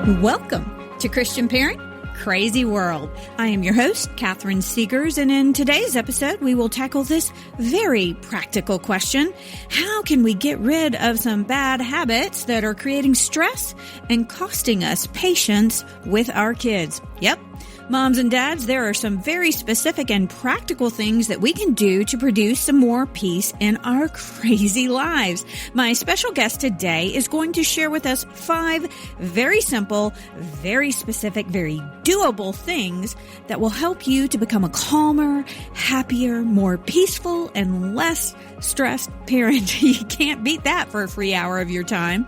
Welcome to Christian Parent Crazy World. I am your host, Catherine Seegers, and in today's episode, we will tackle this very practical question. How can we get rid of some bad habits that are creating stress and costing us patience with our kids? Yep. Moms and dads, there are some very specific and practical things that we can do to produce some more peace in our crazy lives. My special guest today is going to share with us 5 very simple, very specific, very doable things that will help you to become a calmer, happier, more peaceful, and less stressed parent. You can't beat that for a free hour of your time.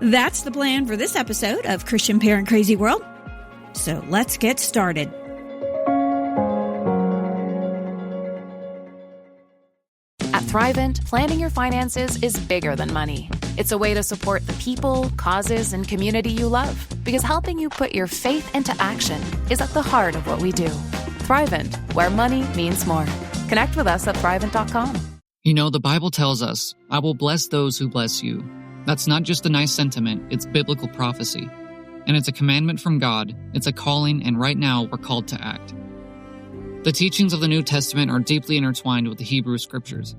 That's the plan for this episode of Christian Parent Crazy World. So let's get started. At Thrivent, planning your finances is bigger than money. It's a way to support the people, causes, and community you love. Because helping you put your faith into action is at the heart of what we do. Thrivent, where money means more. Connect with us at Thrivent.com. You know, the Bible tells us, I will bless those who bless you. That's not just a nice sentiment, it's biblical prophecy. And it's a commandment from God, it's a calling, and right now we're called to act. The teachings of the New Testament are deeply intertwined with the Hebrew Scriptures.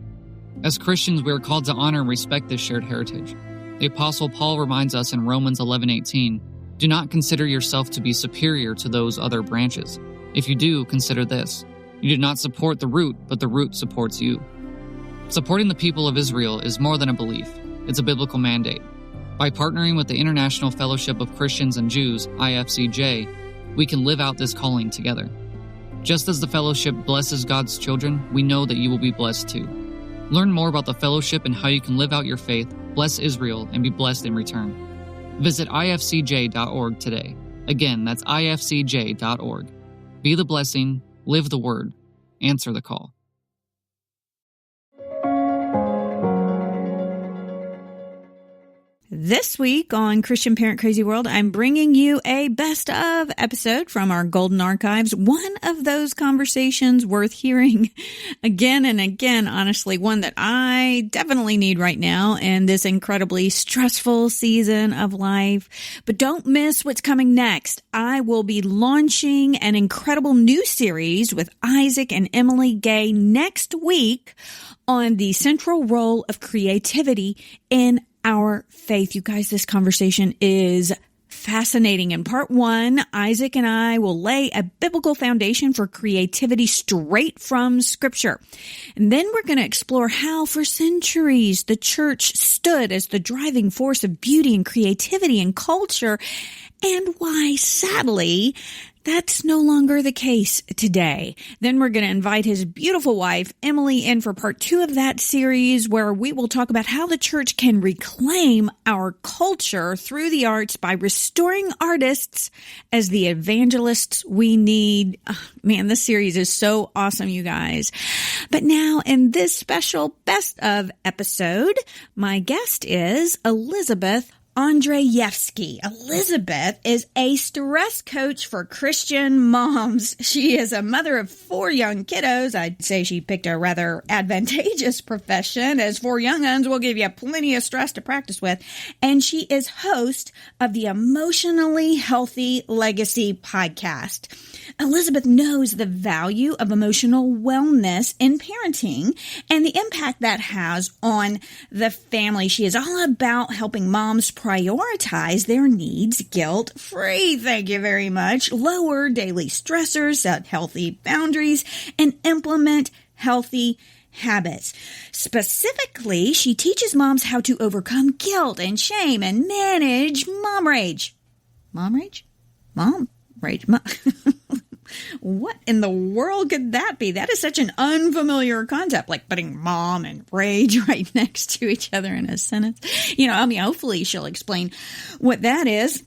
As Christians, we are called to honor and respect this shared heritage. The Apostle Paul reminds us in Romans 11:18, do not consider yourself to be superior to those other branches. If you do, consider this. You did not support the root, but the root supports you. Supporting the people of Israel is more than a belief. It's a biblical mandate. By partnering with the International Fellowship of Christians and Jews, IFCJ, we can live out this calling together. Just as the fellowship blesses God's children, we know that you will be blessed too. Learn more about the fellowship and how you can live out your faith, bless Israel, and be blessed in return. Visit ifcj.org today. Again, that's ifcj.org. Be the blessing, live the word, answer the call. This week on Christian Parent Crazy World, I'm bringing you a best of episode from our Golden Archives. One of those conversations worth hearing again and again, honestly, one that I definitely need right now in this incredibly stressful season of life. But don't miss what's coming next. I will be launching an incredible new series with Isaac and Emily Gay next week on the central role of creativity in our faith. You guys, this conversation is fascinating. In part 1, Isaac and I will lay a biblical foundation for creativity straight from Scripture. And then we're going to explore how for centuries the church stood as the driving force of beauty and creativity and culture, and why, sadly, that's no longer the case today. Then we're going to invite his beautiful wife, Emily, in for part 2 of that series, where we will talk about how the church can reclaim our culture through the arts by restoring artists as the evangelists we need. Oh, man, this series is so awesome, you guys. But now in this special best of episode, my guest is Elizabeth Andreyevskiy. Elizabeth is a stress coach for Christian moms. She is a mother of 4 young kiddos. I'd say she picked a rather advantageous profession, as 4 young ones will give you plenty of stress to practice with. And she is host of the Emotionally Healthy Legacy podcast. Elizabeth knows the value of emotional wellness in parenting and the impact that has on the family. She is all about helping moms prioritize their needs guilt-free, thank you very much, lower daily stressors, set healthy boundaries, and implement healthy habits. Specifically, she teaches moms how to overcome guilt and shame and manage mom rage. Mom rage? Mom rage. What in the world could that be? That is such an unfamiliar concept, like putting mom and rage right next to each other in a sentence. Hopefully she'll explain what that is.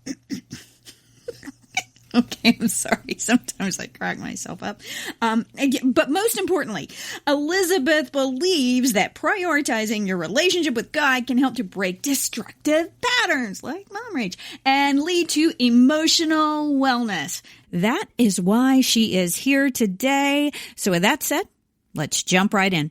Okay, I'm sorry. Sometimes I crack myself up. But most importantly, Elizabeth believes that prioritizing your relationship with God can help to break destructive patterns like mom rage and lead to emotional wellness. That is why she is here today. So with that said, let's jump right in.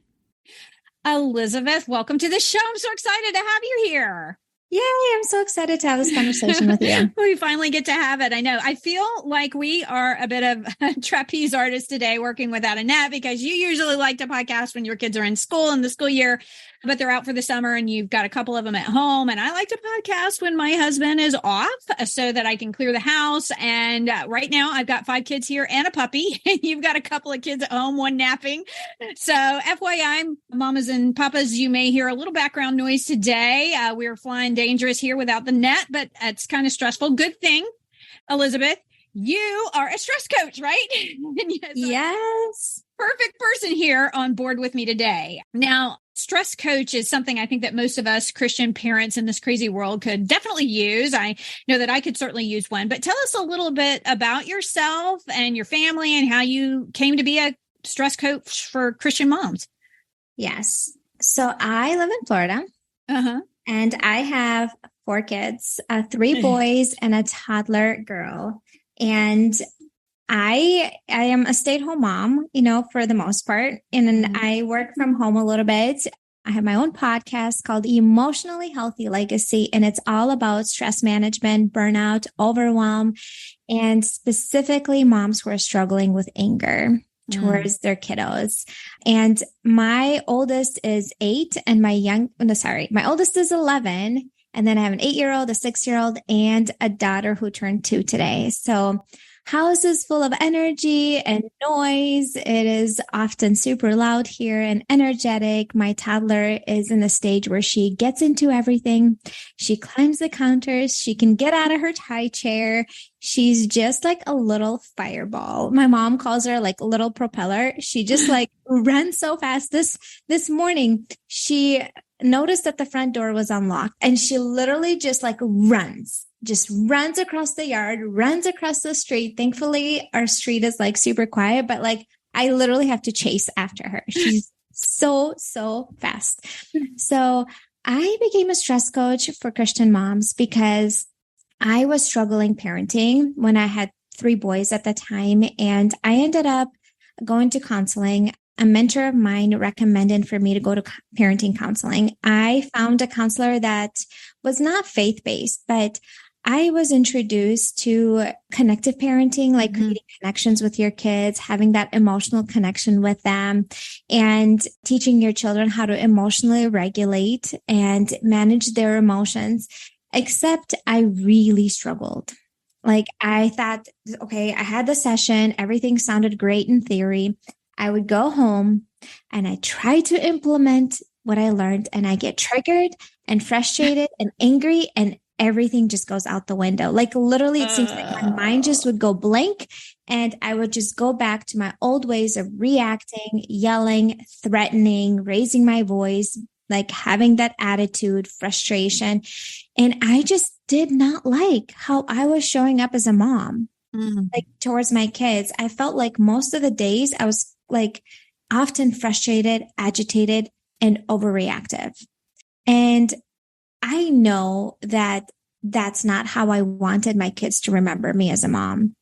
Elizabeth, welcome to the show. I'm so excited to have you here. Yay, I'm so excited to have this conversation with you. We finally get to have it. I know. I feel like we are a bit of a trapeze artist today working without a net, because you usually like to podcast when your kids are in school in the school year, but they're out for the summer and you've got a couple of them at home. And I like to podcast when my husband is off so that I can clear the house. And right now I've got 5 kids here and a puppy. You've got a couple of kids at home, one napping. So FYI, mamas and papas, you may hear a little background noise today. We're flying dangerous here without the net, but it's kind of stressful. Good thing, Elizabeth, you are a stress coach, right? Yes. Perfect person here on board with me today. Now, stress coach is something I think that most of us Christian parents in this crazy world could definitely use. I know that I could certainly use one, but tell us a little bit about yourself and your family and how you came to be a stress coach for Christian moms. Yes. So I live in Florida. And I have 4 kids, 3 boys and a toddler girl. And I am a stay-at-home mom, for the most part. And then I work from home a little bit. I have my own podcast called Emotionally Healthy Legacy, and it's all about stress management, burnout, overwhelm, and specifically moms who are struggling with anger towards their kiddos. And my oldest is 8 and my oldest is 11. And then I have an 8-year-old, a 6-year-old, and a daughter who turned 2 today. So house is full of energy and noise. It is often super loud here and energetic. My toddler is in the stage where she gets into everything. She climbs the counters. She can get out of her high chair. She's just like a little fireball. My mom calls her like a little propeller. She just like runs so fast. This morning, she noticed that the front door was unlocked and she literally just like runs across the yard, runs across the street. Thankfully, our street is like super quiet, but like I literally have to chase after her. She's so fast. So I became a stress coach for Christian moms because I was struggling parenting when I had 3 boys at the time. And I ended up going to counseling. A mentor of mine recommended for me to go to parenting counseling. I found a counselor that was not faith-based, but I was introduced to connective parenting, like creating connections with your kids, having that emotional connection with them, and teaching your children how to emotionally regulate and manage their emotions. Except I really struggled. Like I thought, okay, I had the session. Everything sounded great in theory. I would go home and I try to implement what I learned, and I get triggered and frustrated and angry, and everything just goes out the window. Like literally, it seems like my mind just would go blank, and I would just go back to my old ways of reacting, yelling, threatening, raising my voice, like having that attitude, frustration. And I just did not like how I was showing up as a mom, like towards my kids. I felt like most of the days I was like often frustrated, agitated, and overreactive. And I know that that's not how I wanted my kids to remember me as a mom.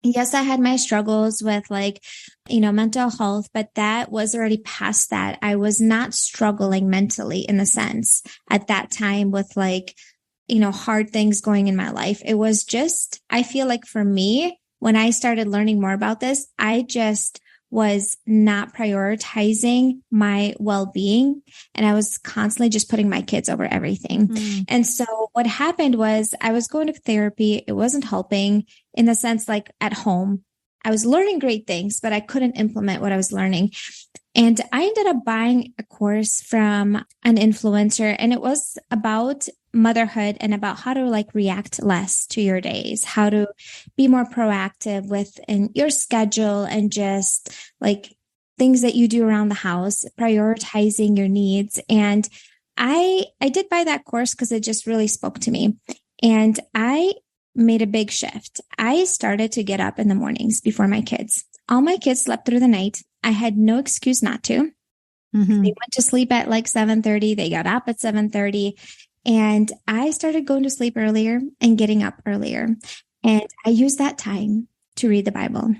Yes, I had my struggles with mental health, but that was already past that. I was not struggling mentally in a sense at that time with hard things going in my life. It was just, I feel like for me, when I started learning more about this, I just was not prioritizing my well-being, and I was constantly just putting my kids over everything. And so what happened was I was going to therapy. It wasn't helping in the sense like at home. I was learning great things, but I couldn't implement what I was learning. And I ended up buying a course from an influencer, and it was about motherhood and about how to react less to your days, how to be more proactive within your schedule and just things that you do around the house, prioritizing your needs. And I did buy that course because it just really spoke to me. And I made a big shift. I started to get up in the mornings before my kids. All my kids slept through the night. I had no excuse not to. They went to sleep at 7:30. They got up at 7:30. And I started going to sleep earlier and getting up earlier. And I used that time to read the Bible.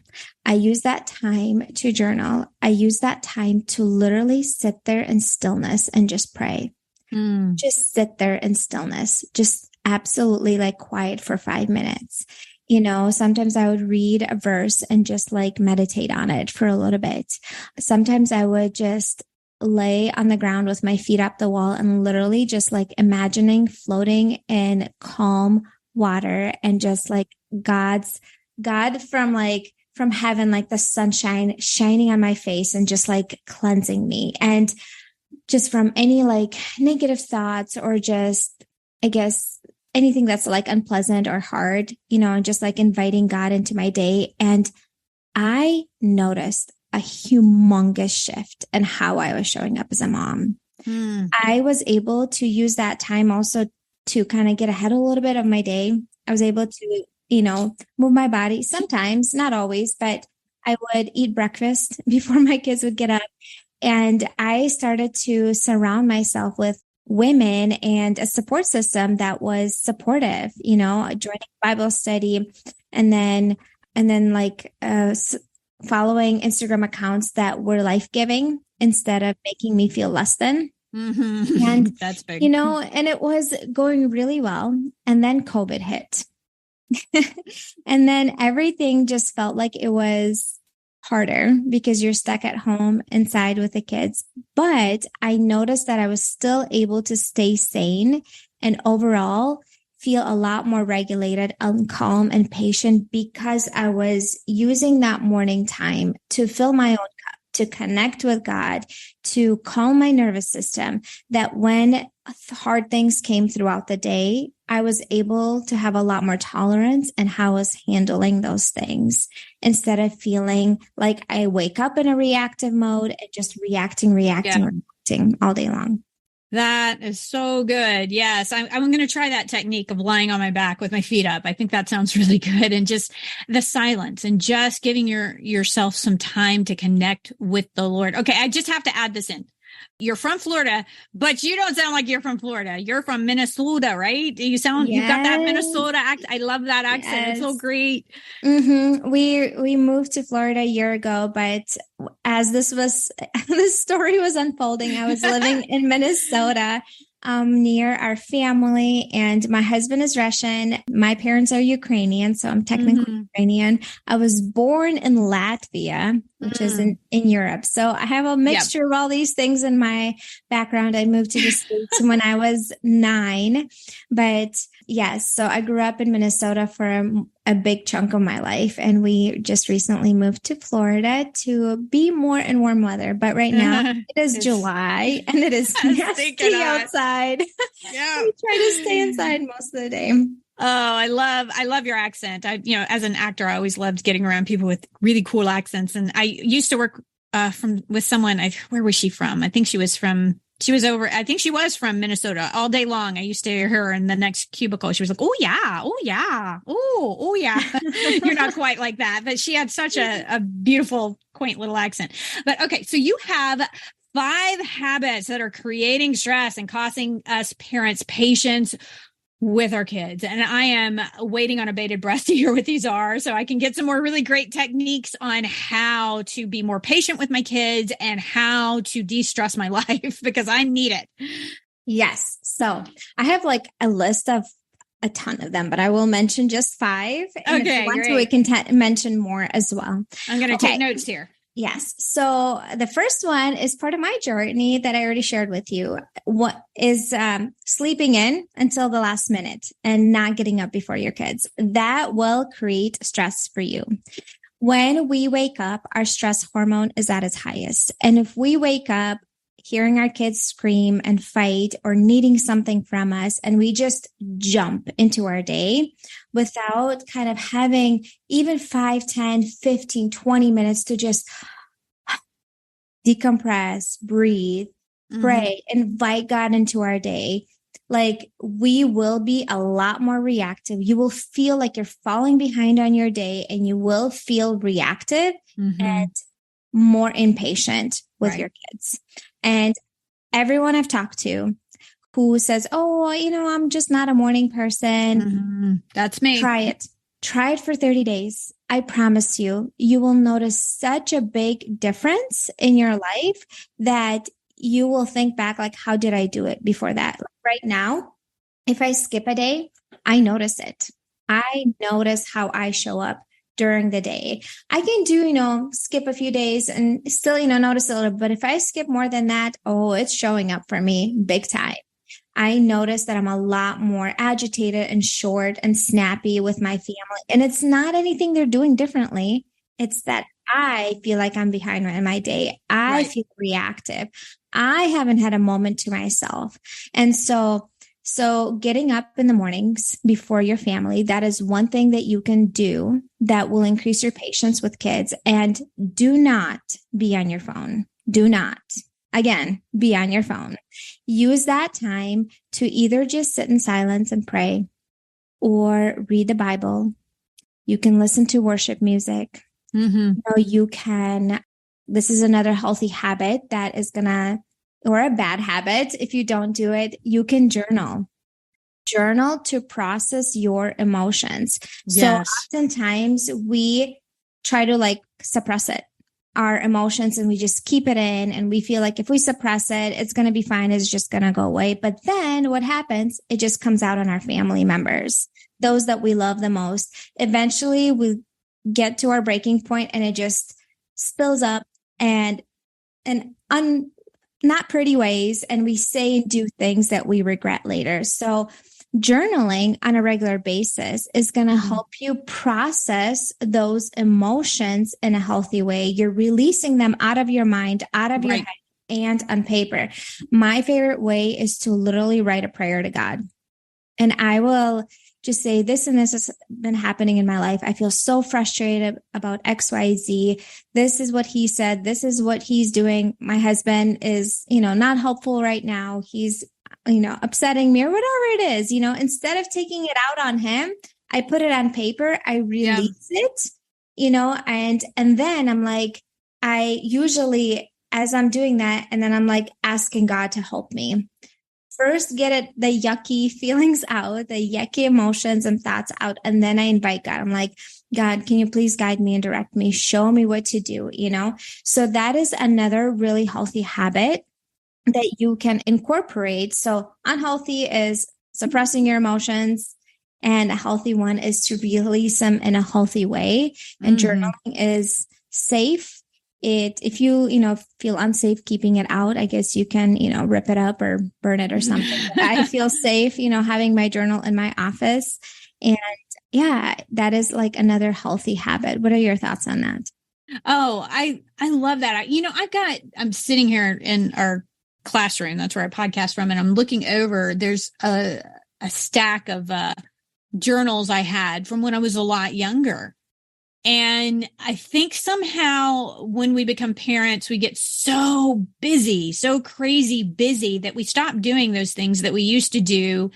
I used that time to journal. I used that time to literally sit there in stillness and just pray. just sit there in stillness, just absolutely like quiet for 5 minutes. You know, sometimes I would read a verse and just like meditate on it for a little bit. Sometimes I would just lay on the ground with my feet up the wall and literally just like imagining floating in calm water and just like God from heaven, like the sunshine shining on my face and just like cleansing me. And just from any like negative thoughts or just, I guess, anything that's like unpleasant or hard, you know, and just like inviting God into my day. And I noticed a humongous shift in how I was showing up as a mom. I was able to use that time also to kind of get ahead a little bit of my day. I was able to, you know, move my body sometimes, not always, but I would eat breakfast before my kids would get up. And I started to surround myself with women and a support system that was supportive, you know, joining Bible study and then like following Instagram accounts that were life-giving instead of making me feel less than. And that's big, you know, and it was going really well. And then COVID hit. And then everything just felt like it was harder because you're stuck at home inside with the kids. But I noticed that I was still able to stay sane and overall feel a lot more regulated and calm and patient because I was using that morning time to fill my own cup, to connect with God, to calm my nervous system, that when hard things came throughout the day, I was able to have a lot more tolerance in how I was handling those things instead of feeling like I wake up in a reactive mode and just reacting all day long. That is so good. Yes, I'm going to try that technique of lying on my back with my feet up. I think that sounds really good. And just the silence and just giving yourself some time to connect with the Lord. Okay, I just have to add this in. You're from Florida, but you don't sound like you're from Florida. You're from Minnesota, right? You got that Minnesota accent. I love that accent. Yes. It's so great. We moved to Florida a year ago, but as this story was unfolding, I was living in Minnesota, near our family, and my husband is Russian. My parents are Ukrainian, so I'm technically Ukrainian. I was born in Latvia, which is in Europe. So I have a mixture of all these things in my background. I moved to the States when I was 9, but yes, so I grew up in Minnesota for a big chunk of my life, and we just recently moved to Florida to be more in warm weather. But right now it is July and it is nasty outside. Yeah, we try to stay inside most of the day. Oh, I love your accent. As an actor, I always loved getting around people with really cool accents. And I used to work with someone. Where was she from? I think she was from Minnesota all day long. I used to hear her in the next cubicle. She was like, oh yeah. Oh yeah. You're not quite like that, but she had such a beautiful, quaint little accent. But okay. So you have 5 habits that are creating stress and costing us parents patience with our kids. And I am waiting on a bated breath to hear what these are so I can get some more really great techniques on how to be more patient with my kids and how to de-stress my life because I need it. Yes. So I have like a list of a ton of them, but I will mention just 5. And okay, if you want to, we can mention more as well. I'm going to take notes here. Yes. So the first one is part of my journey that I already shared with you. What is sleeping in until the last minute and not getting up before your kids. That will create stress for you. When we wake up, our stress hormone is at its highest. And if we wake up hearing our kids scream and fight or needing something from us, and we just jump into our day without kind of having even 5, 10, 15, 20 minutes to just decompress, breathe, pray, invite God into our day, like we will be a lot more reactive. You will feel like you're falling behind on your day and you will feel reactive and more impatient with your kids. And everyone I've talked to who says, oh, I'm just not a morning person. That's me. Try it. Try it for 30 days. I promise you, you will notice such a big difference in your life that you will think back, like, how did I do it before that? Like right now, if I skip a day, I notice it. I notice how I show up during the day. I can do, skip a few days and still, notice a little, but if I skip more than that, oh, it's showing up for me big time. I notice that I'm a lot more agitated and short and snappy with my family. And it's not anything they're doing differently. It's that I feel like I'm behind in my day. I feel reactive. I haven't had a moment to myself. And so getting up in the mornings before your family, that is one thing that you can do that will increase your patience with kids. And do not be on your phone. Do not. Again, be on your phone. Use that time to either just sit in silence and pray or read the Bible. You can listen to worship music. Or you can, this is another healthy habit that is or a bad habit. If you don't do it, you can journal. Journal to process your emotions. Yes. So oftentimes we try to suppress it. Our emotions, and we just keep it in, and we feel like if we suppress it, it's going to be fine. It's just going to go away. But then what happens? It just comes out on our family members, those that we love the most. Eventually we get to our breaking point and it just spills up and not pretty ways. And we say and do things that we regret later. So journaling on a regular basis is going to help you process those emotions in a healthy way. You're releasing them out of your mind, out of your head, and on paper. My favorite way is to literally write a prayer to God. And I will just say, this and this has been happening in my life. I feel so frustrated about XYZ. This is what he said. This is what he's doing. My husband is, not helpful right now. He's upsetting me or whatever it is, instead of taking it out on him, I put it on paper, I release it, and then I'm like, I usually, as I'm doing that, and then I'm asking God to help me. First, get the yucky feelings out, the yucky emotions and thoughts out. And then I invite God. I'm like, God, can you please guide me and direct me? Show me what to do, So that is another really healthy habit that you can incorporate. So unhealthy is suppressing your emotions, and a healthy one is to release them in a healthy way. And journaling is safe. If you, feel unsafe keeping it out, I guess you can, rip it up or burn it or something. I feel safe, having my journal in my office. And yeah, that is another healthy habit. What are your thoughts on that? Oh, I love that. I'm sitting here in our classroom. That's where I podcast from. And I'm looking over, there's a stack of journals I had from when I was a lot younger. And I think somehow when we become parents, we get so busy, so crazy busy that we stop doing those things that we used to do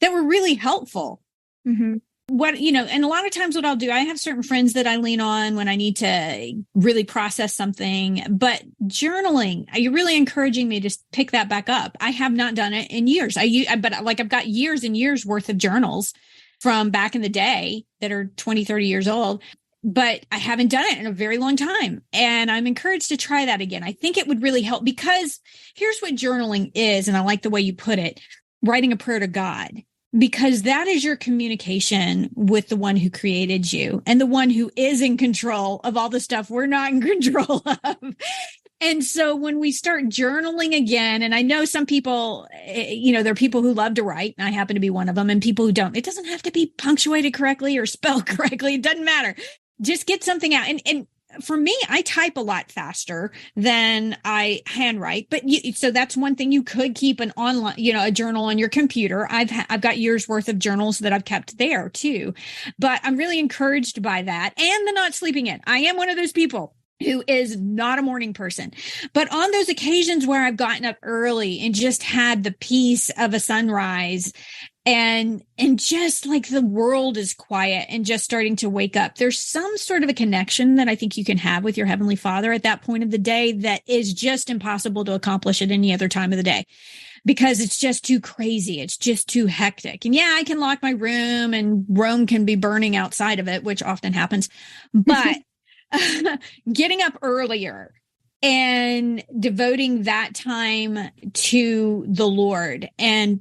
that were really helpful. And a lot of times what I'll do, I have certain friends that I lean on when I need to really process something, but journaling, you're really encouraging me to pick that back up. I have not done it in years. But I've got years and years worth of journals from back in the day that are 20, 30 years old, but I haven't done it in a very long time. And I'm encouraged to try that again. I think it would really help, because here's what journaling is. And I like the way you put it, writing a prayer to God. Because that is your communication with the one who created you and the one who is in control of all the stuff we're not in control of. And so when we start journaling again, and I know some people, there are people who love to write, and I happen to be one of them, and people who don't. It doesn't have to be punctuated correctly or spelled correctly. It doesn't matter. Just get something out. And for me, I type a lot faster than I handwrite, but so that's one thing. You could keep an online, a journal on your computer. I've got years worth of journals that I've kept there too, but I'm really encouraged by that. And the not sleeping in. I am one of those people who is not a morning person, but on those occasions where I've gotten up early and just had the peace of a sunrise, and just the world is quiet and just starting to wake up, there's some sort of a connection that I think you can have with your Heavenly Father at that point of the day that is just impossible to accomplish at any other time of the day, because it's just too crazy. It's just too hectic. And yeah, I can lock my room and Rome can be burning outside of it, which often happens, but getting up earlier and devoting that time to the Lord and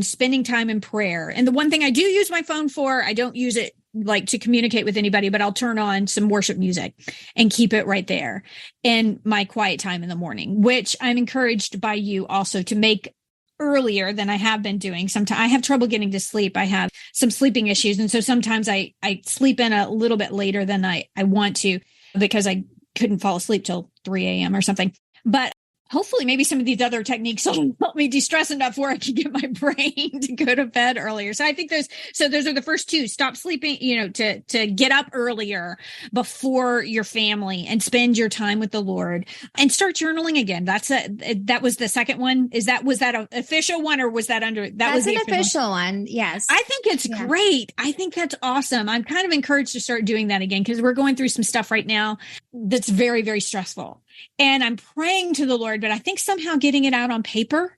spending time in prayer. And the one thing I do use my phone for, I don't use it like to communicate with anybody, but I'll turn on some worship music and keep it right there in my quiet time in the morning, which I'm encouraged by you also to make earlier than I have been doing. Sometimes I have trouble getting to sleep. I have some sleeping issues. And so sometimes I sleep in a little bit later than I want to because I couldn't fall asleep till 3 a.m. or something. But hopefully maybe some of these other techniques will help me de-stress enough where I can get my brain to go to bed earlier. So I think those are the first two. Stop sleeping, to get up earlier before your family and spend your time with the Lord and start journaling again. That was the second one. Was that an official one or was that That's an official one? Yes. I think it's great. I think that's awesome. I'm kind of encouraged to start doing that again because we're going through some stuff right now that's very, very stressful. And I'm praying to the Lord, but I think somehow getting it out on paper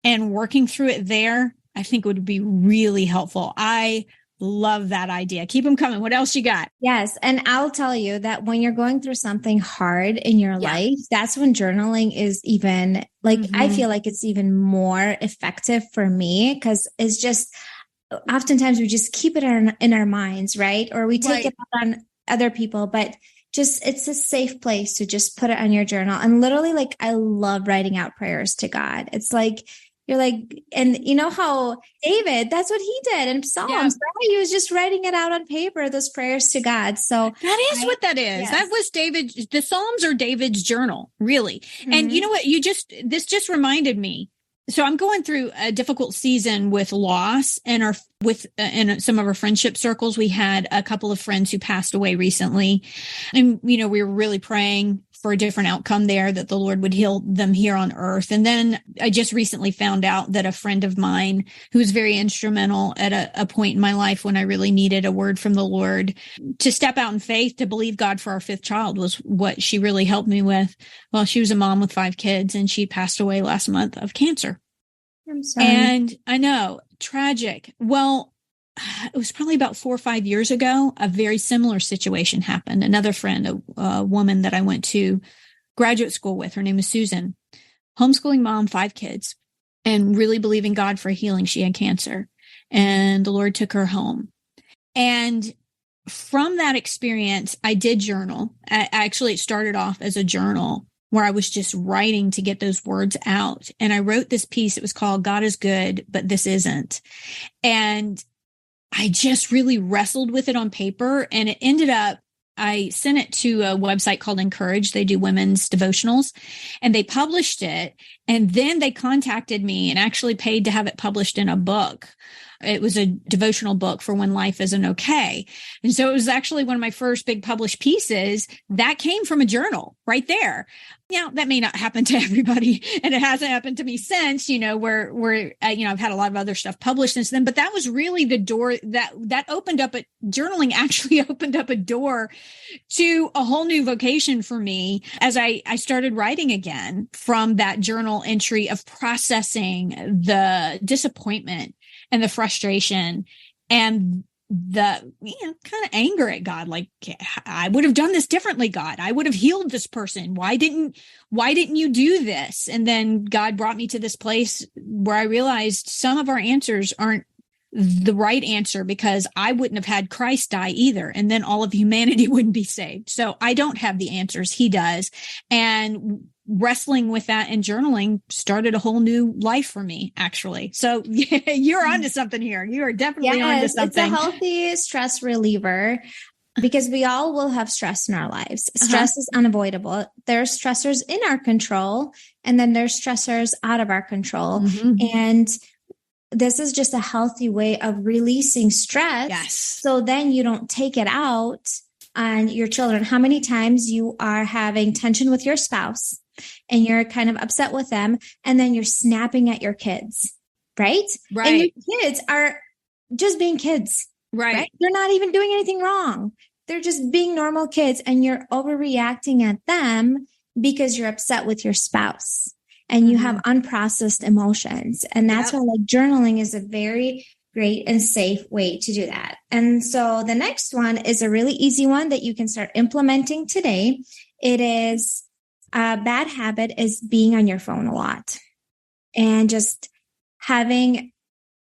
and working through it there, I think would be really helpful. I love that idea. Keep them coming. What else you got? Yes. And I'll tell you that when you're going through something hard in your life, that's when journaling is even I feel like it's even more effective for me because it's just oftentimes we just keep it in our minds, right? Or we take it out on other people, but it's a safe place to just put it on your journal. And literally, I love writing out prayers to God. It's you're and you know how David, that's what he did in Psalms, right? He was just writing it out on paper, those prayers to God. So that is what that is. Yes. That was the Psalms are David's journal, really. Mm-hmm. And you know what? This just reminded me. So I'm going through a difficult season with loss and in some of our friendship circles. We had a couple of friends who passed away recently. And, we were really praying for a different outcome there, that the Lord would heal them here on earth. And then I just recently found out that a friend of mine who was very instrumental at a point in my life when I really needed a word from the Lord to step out in faith, to believe God for our fifth child was what she really helped me with. Well, she was a mom with 5 kids and she passed away last month of cancer. I'm sorry. And I know, tragic. Well, it was probably about 4 or 5 years ago, a very similar situation happened. Another friend, a woman that I went to graduate school with, her name is Susan, homeschooling mom, 5 kids, and really believing God for healing. She had cancer and the Lord took her home. And from that experience, I did journal. Actually, it started off as a journal where I was just writing to get those words out. And I wrote this piece. It was called God is Good, but This Isn't. And I just really wrestled with it on paper. And it ended up, I sent it to a website called Encourage. They do women's devotionals and they published it. And then they contacted me and actually paid to have it published in a book. It was a devotional book for when life isn't okay. And so it was actually one of my first big published pieces that came from a journal right there. That may not happen to everybody, and it hasn't happened to me since, where I've had a lot of other stuff published since then, but that was really the door that opened up journaling actually opened up a door to a whole new vocation for me as I started writing again from that journal entry of processing the disappointment and the frustration and the kind of anger at God. I would have done this differently, God. I would have healed this person. Why didn't you do this? And then God brought me to this place where I realized some of our answers aren't the right answer because I wouldn't have had Christ die either. And then all of humanity wouldn't be saved. So I don't have the answers. He does. And wrestling with that and journaling started a whole new life for me, actually. So you're onto something here. You are definitely onto something. It's a healthy stress reliever because we all will have stress in our lives. Stress is unavoidable. There's stressors in our control, and then there's stressors out of our control. Mm-hmm. And this is just a healthy way of releasing stress. Yes. So then you don't take it out on your children. How many times you are having tension with your spouse and you're kind of upset with them, and then you're snapping at your kids, right? Right. And your kids are just being kids, right? They're not even doing anything wrong. They're just being normal kids, and you're overreacting at them because you're upset with your spouse and you have unprocessed emotions. And that's why journaling is a very great and safe way to do that. And so the next one is a really easy one that you can start implementing today. It is A bad habit is being on your phone a lot and just having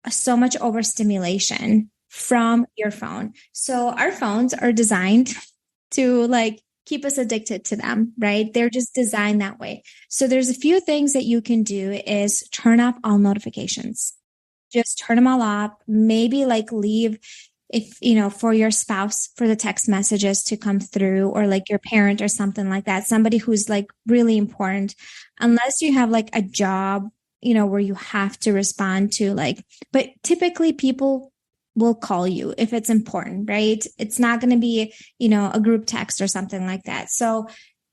so much overstimulation from your phone. So our phones are designed to keep us addicted to them, right? They're just designed that way. So there's a few things that you can do is turn off all notifications. Just turn them all off. Maybe leave, if, for your spouse, for the text messages to come through, or your parent or something like that, somebody who's really important, unless you have a job, where you have to respond to but typically people will call you if it's important, right? It's not going to be, a group text or something like that. So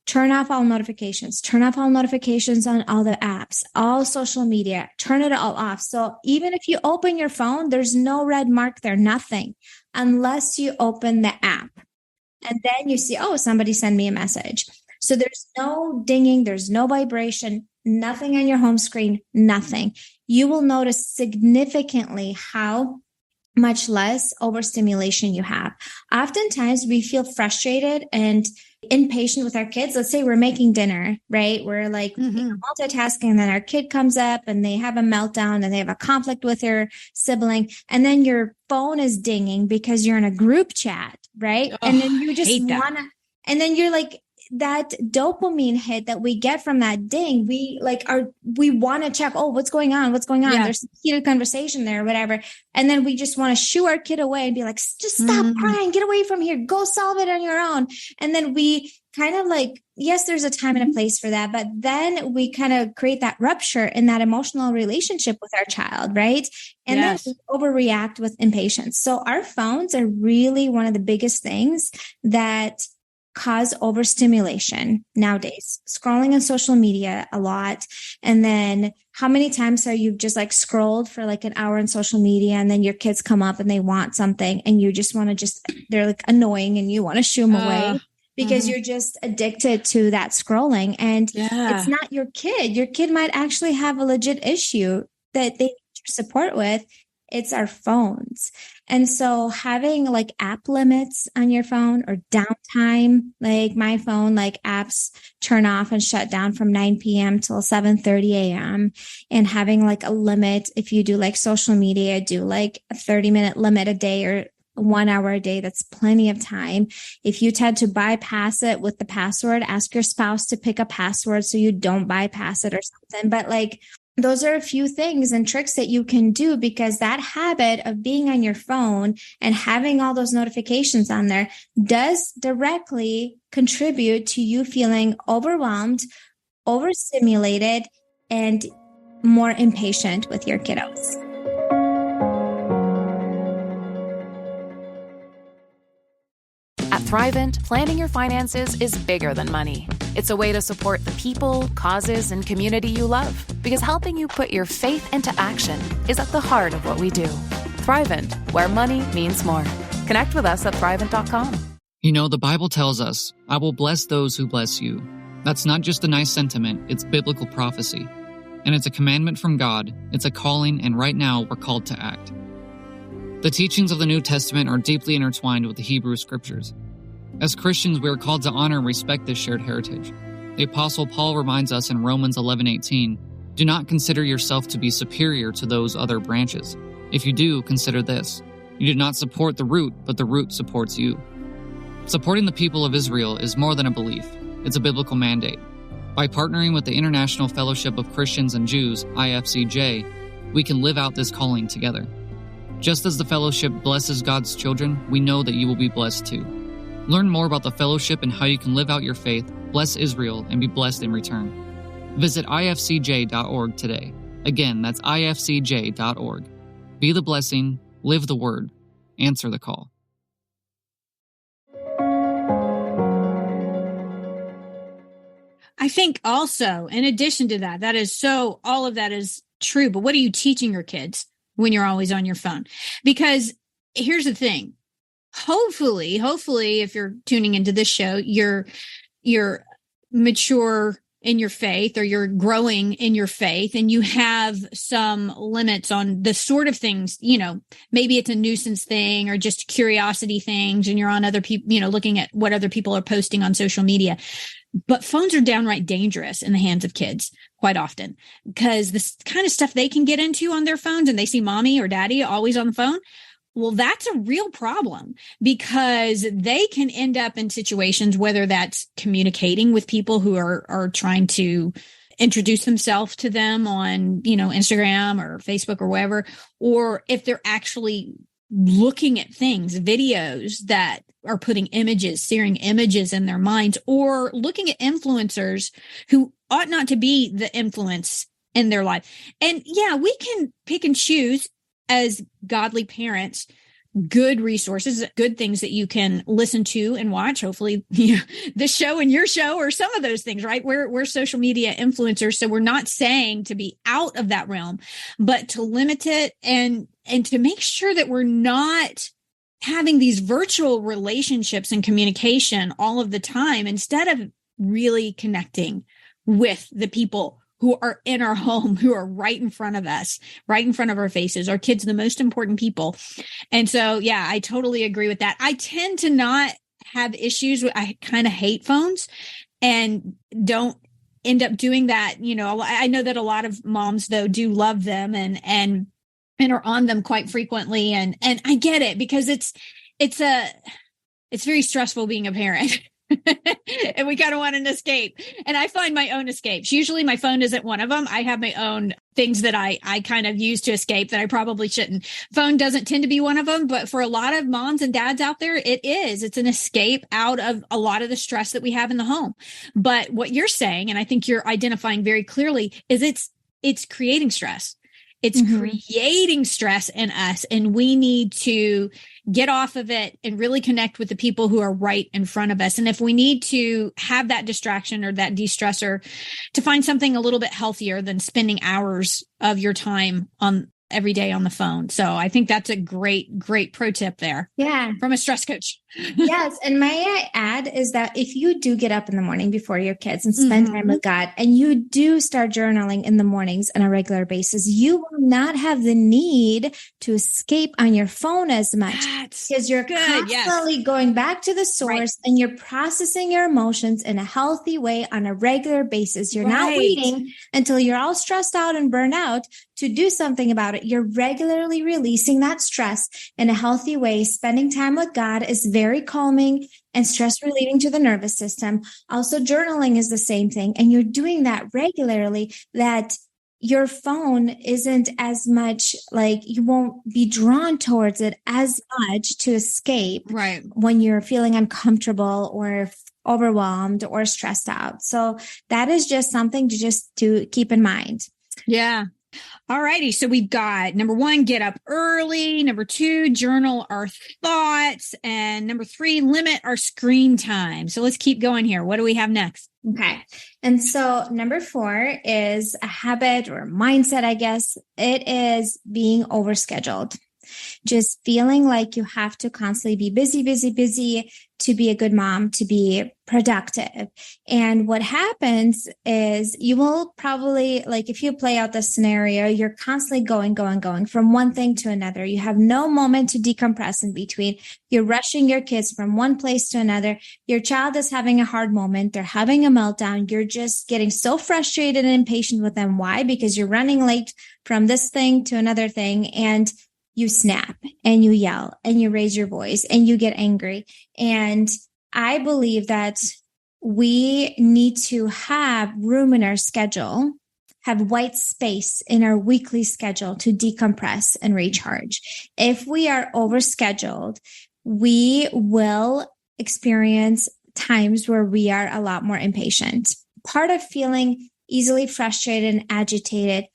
turn off all notifications, turn off all notifications on all the apps, all social media, turn it all off. So even if you open your phone, there's no red mark there, nothing, unless you open the app. And then you see, oh, somebody sent me a message. So there's no dinging, there's no vibration, nothing on your home screen, nothing. You will notice significantly how much less overstimulation you have. Oftentimes we feel frustrated and impatient with our kids. Let's say we're making dinner, right? We're multitasking, and then our kid comes up and they have a meltdown and they have a conflict with their sibling. And then your phone is dinging because you're in a group chat, right? And then you just want to, and then you're that dopamine hit that we get from that ding, we want to check, oh, what's going on? Yeah. There's some heated conversation there or whatever. And then we just want to shoo our kid away and be like, just stop crying, get away from here, go solve it on your own. And then we kind of yes, there's a time and a place for that, but then we kind of create that rupture in that emotional relationship with our child, right? And then we overreact with impatience. So our phones are really one of the biggest things that cause overstimulation nowadays, scrolling on social media a lot. And then how many times are you just scrolled for an hour on social media, and then your kids come up and they want something and you just want to they're annoying and you want to shoo them away because you're just addicted to that scrolling. And it's not your kid. Your kid might actually have a legit issue that they need your support with. It's our phones. And so having app limits on your phone or downtime, my phone, apps turn off and shut down from 9 p.m. till 7:30 a.m. And having a limit, if you do social media, do a 30-minute limit a day or 1 hour a day. That's plenty of time. If you tend to bypass it with the password, ask your spouse to pick a password so you don't bypass it or something. But those are a few things and tricks that you can do, because that habit of being on your phone and having all those notifications on there does directly contribute to you feeling overwhelmed, overstimulated, and more impatient with your kiddos. At Thrivent, planning your finances is bigger than money. It's a way to support the people, causes, and community you love, because helping you put your faith into action is at the heart of what we do. Thrivent, where money means more. Connect with us at Thrivent.com. You know, the Bible tells us, I will bless those who bless you. That's not just a nice sentiment, it's biblical prophecy. And it's a commandment from God, it's a calling, and right now we're called to act. The teachings of the New Testament are deeply intertwined with the Hebrew Scriptures. As Christians, we are called to honor and respect this shared heritage. The Apostle Paul reminds us in Romans 11:18, do not consider yourself to be superior to those other branches. If you do, consider this. You do not support the root, but the root supports you. Supporting the people of Israel is more than a belief. It's a biblical mandate. By partnering with the International Fellowship of Christians and Jews, IFCJ, we can live out this calling together. Just as the fellowship blesses God's children, we know that you will be blessed too. Learn more about the fellowship and how you can live out your faith, bless Israel, and be blessed in return. Visit ifcj.org today. Again, that's ifcj.org. Be the blessing, live the word, answer the call. I think also, in addition to that, all of that is true, but what are you teaching your kids when you're always on your phone? Because here's the thing. Hopefully, if you're tuning into this show, you're mature in your faith, or you're growing in your faith, and you have some limits on the sort of things, maybe it's a nuisance thing or just curiosity things, and you're on other people, looking at what other people are posting on social media. But phones are downright dangerous in the hands of kids quite often, because this kind of stuff they can get into on their phones, and they see mommy or daddy always on the phone. Well, that's a real problem, because they can end up in situations, whether that's communicating with people who are trying to introduce themselves to them on, Instagram or Facebook or wherever, or if they're actually looking at things, videos that are putting searing images in their minds, or looking at influencers who ought not to be the influence in their life. And yeah, we can pick and choose as godly parents good resources, good things that you can listen to and watch. Hopefully, this show and your show, or some of those things, right? We're social media influencers, so we're not saying to be out of that realm, but to limit it and to make sure that we're not having these virtual relationships and communication all of the time, instead of really connecting with the people who are in our home, who are right in front of us, right in front of our faces. Our kids, the most important people. And so, yeah, I totally agree with that. I tend to not have issues with, I kind of hate phones and don't end up doing that. I know that a lot of moms, though, do love them and are on them quite frequently. And I get it, because it's very stressful being a parent. And we kind of want an escape. And I find my own escapes. Usually my phone isn't one of them. I have my own things that I kind of use to escape that I probably shouldn't. Phone doesn't tend to be one of them, but for a lot of moms and dads out there, it is. It's an escape out of a lot of the stress that we have in the home. But what you're saying, and I think you're identifying very clearly, is it's creating stress. It's creating stress in us, and we need to get off of it and really connect with the people who are right in front of us. And if we need to have that distraction or that de-stressor, to find something a little bit healthier than spending hours of your time every day on the phone. So I think that's a great pro tip there. Yeah. From a stress coach. Yes. And may I add is that if you do get up in the morning before your kids and spend time with God, and you do start journaling in the mornings on a regular basis, you will not have the need to escape on your phone as much, because you're constantly going back to the source, and you're processing your emotions in a healthy way on a regular basis. You're not waiting until you're all stressed out and burned out to do something about it. You're regularly releasing that stress in a healthy way. Spending time with God is very calming and stress relieving to the nervous system. Also, journaling is the same thing. And you're doing that regularly, that your phone isn't as much, like, you won't be drawn towards it as much to escape when you're feeling uncomfortable or overwhelmed or stressed out. So that is just something to keep in mind. Yeah. All righty. So we've got number 1, get up early. Number 2, journal our thoughts. And number 3, limit our screen time. So let's keep going here. What do we have next? Okay. And so number 4 is a habit or mindset, I guess. It is being overscheduled. Just feeling like you have to constantly be busy to be a good mom, to be productive. And what happens is you will probably, like, if you play out the scenario, you're constantly going from one thing to another. You have no moment to decompress in between. You're rushing your kids from one place to another. Your child is having a hard moment. They're having a meltdown. You're just getting so frustrated and impatient with them. Why? Because you're running late from this thing to another thing, and you snap and you yell and you raise your voice and you get angry. And I believe that we need to have room in our schedule, have white space in our weekly schedule to decompress and recharge. If we are overscheduled, we will experience times where we are a lot more impatient. Part of feeling easily frustrated and agitated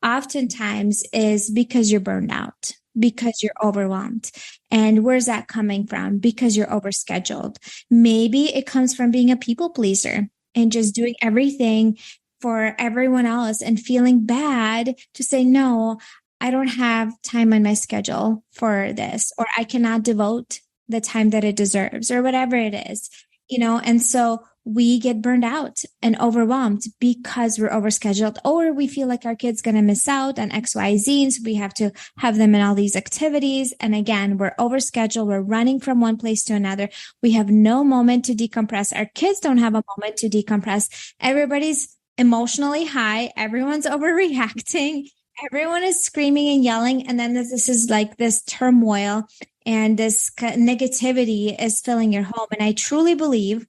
oftentimes is because you're burned out, because you're overwhelmed. And where's that coming from? Because you're overscheduled. Maybe it comes from being a people pleaser and just doing everything for everyone else and feeling bad to say, no, I don't have time on my schedule for this, or I cannot devote the time that it deserves, or whatever it is, And so we get burned out and overwhelmed because we're overscheduled, or we feel like our kid's going to miss out on XYZ. And so we have to have them in all these activities. And again, we're overscheduled. We're running from one place to another. We have no moment to decompress. Our kids don't have a moment to decompress. Everybody's emotionally high. Everyone's overreacting. Everyone is screaming and yelling. And then this is like this turmoil and this negativity is filling your home. And I truly believe